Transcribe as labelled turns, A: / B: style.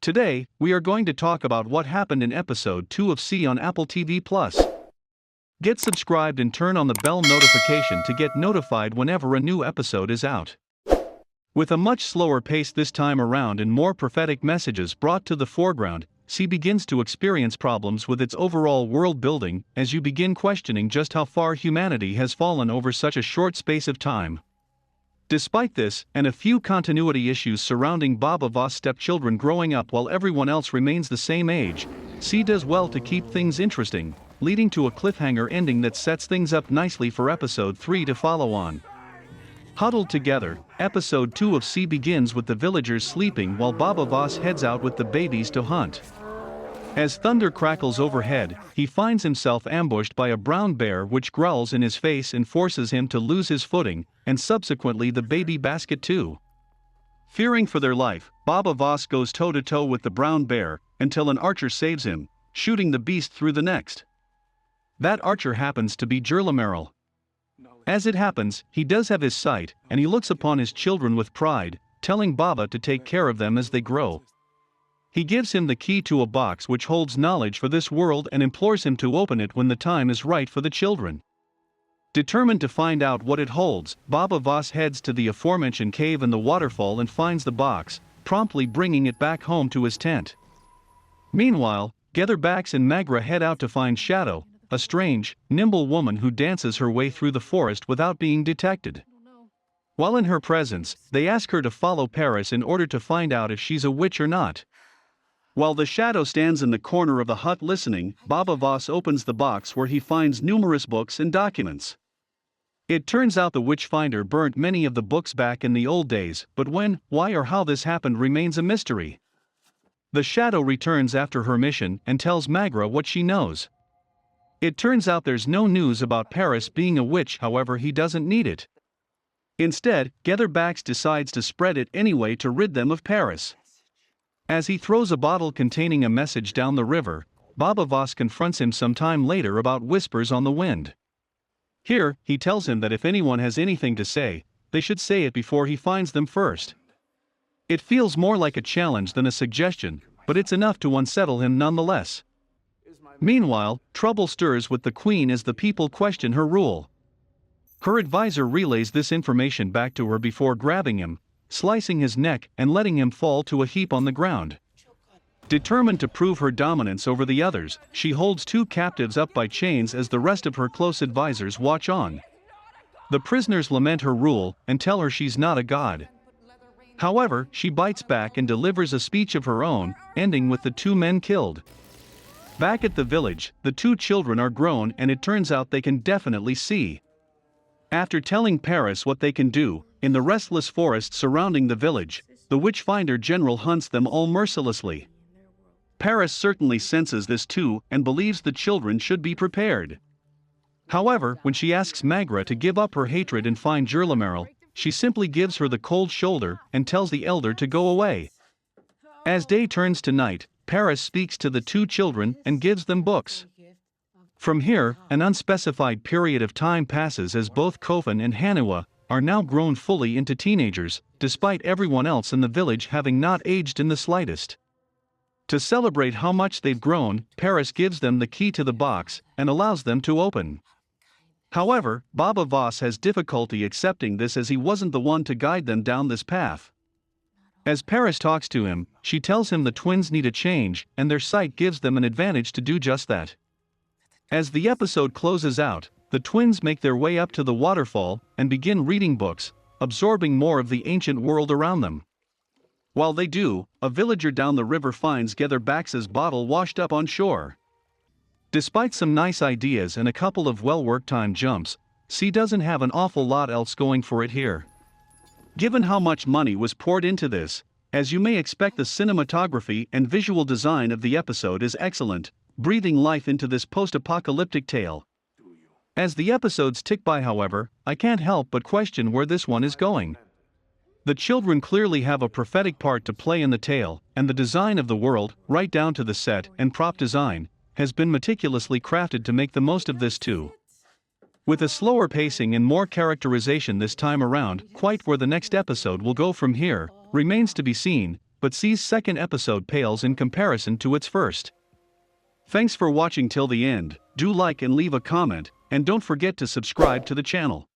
A: Today, we are going to talk about what happened in episode 2 of C on Apple TV+. Get subscribed and turn on the bell notification to get notified whenever a new episode is out. With a much slower pace this time around and more prophetic messages brought to the foreground, C begins to experience problems with its overall world building as you begin questioning just how far humanity has fallen over such a short space of time. Despite this, and a few continuity issues surrounding Baba Voss' stepchildren growing up while everyone else remains the same age, C does well to keep things interesting, leading to a cliffhanger ending that sets things up nicely for episode 3 to follow on. Huddled together, episode 2 of C begins with the villagers sleeping while Baba Voss heads out with the babies to hunt. As thunder crackles overhead, he finds himself ambushed by a brown bear which growls in his face and forces him to lose his footing, and subsequently the baby basket too. Fearing for their life, Baba Voss goes toe-to-toe with the brown bear, until an archer saves him, shooting the beast through the neck. That archer happens to be Gerlamerl. As it happens, he does have his sight, and he looks upon his children with pride, telling Baba to take care of them as they grow. He gives him the key to a box which holds knowledge for this world and implores him to open it when the time is right for the children. Determined to find out what it holds, Baba Voss heads to the aforementioned cave in the waterfall and finds the box, promptly bringing it back home to his tent. Meanwhile, Getherbax and Magra head out to find Shadow, a strange, nimble woman who dances her way through the forest without being detected. While in her presence, they ask her to follow Paris in order to find out if she's a witch or not. While the Shadow stands in the corner of the hut listening, Baba Voss opens the box where he finds numerous books and documents. It turns out the Witchfinder burnt many of the books back in the old days, but when, why or how this happened remains a mystery. The Shadow returns after her mission and tells Magra what she knows. It turns out there's no news about Paris being a witch, however he doesn't need it. Instead, Getherbax decides to spread it anyway to rid them of Paris. As he throws a bottle containing a message down the river, Baba Voss confronts him some time later about whispers on the wind. Here, he tells him that if anyone has anything to say, they should say it before he finds them first. It feels more like a challenge than a suggestion, but it's enough to unsettle him nonetheless. Meanwhile, trouble stirs with the Queen as the people question her rule. Her advisor relays this information back to her before grabbing him, slicing his neck and letting him fall to a heap on the ground. Determined to prove her dominance over the others, she holds two captives up by chains as the rest of her close advisors watch on. The prisoners lament her rule and tell her she's not a god. However, she bites back and delivers a speech of her own, ending with the two men killed. Back at the village, the two children are grown and it turns out they can definitely see. After telling Paris what they can do, in the restless forest surrounding the village, the Witchfinder General hunts them all mercilessly. Paris certainly senses this too and believes the children should be prepared. However, when she asks Magra to give up her hatred and find Gerlamerl, she simply gives her the cold shoulder and tells the elder to go away. As day turns to night, Paris speaks to the two children and gives them books. From here, an unspecified period of time passes as both Kofan and Hanua are now grown fully into teenagers, despite everyone else in the village having not aged in the slightest. To celebrate how much they've grown, Paris gives them the key to the box and allows them to open. However, Baba Voss has difficulty accepting this as he wasn't the one to guide them down this path. As Paris talks to him, she tells him the twins need a change and their sight gives them an advantage to do just that. As the episode closes out, the twins make their way up to the waterfall and begin reading books, absorbing more of the ancient world around them. While they do, a villager down the river finds Getherbax's bottle washed up on shore. Despite some nice ideas and a couple of well-worked time jumps, C doesn't have an awful lot else going for it here. Given how much money was poured into this, as you may expect, the cinematography and visual design of the episode is excellent, breathing life into this post-apocalyptic tale. As the episodes tick by, however, I can't help but question where this one is going. The children clearly have a prophetic part to play in the tale, and the design of the world, right down to the set and prop design, has been meticulously crafted to make the most of this too. With a slower pacing and more characterization this time around, quite where the next episode will go from here remains to be seen, but C's second episode pales in comparison to its first. Thanks for watching till the end. Do like and leave a comment, and don't forget to subscribe to the channel.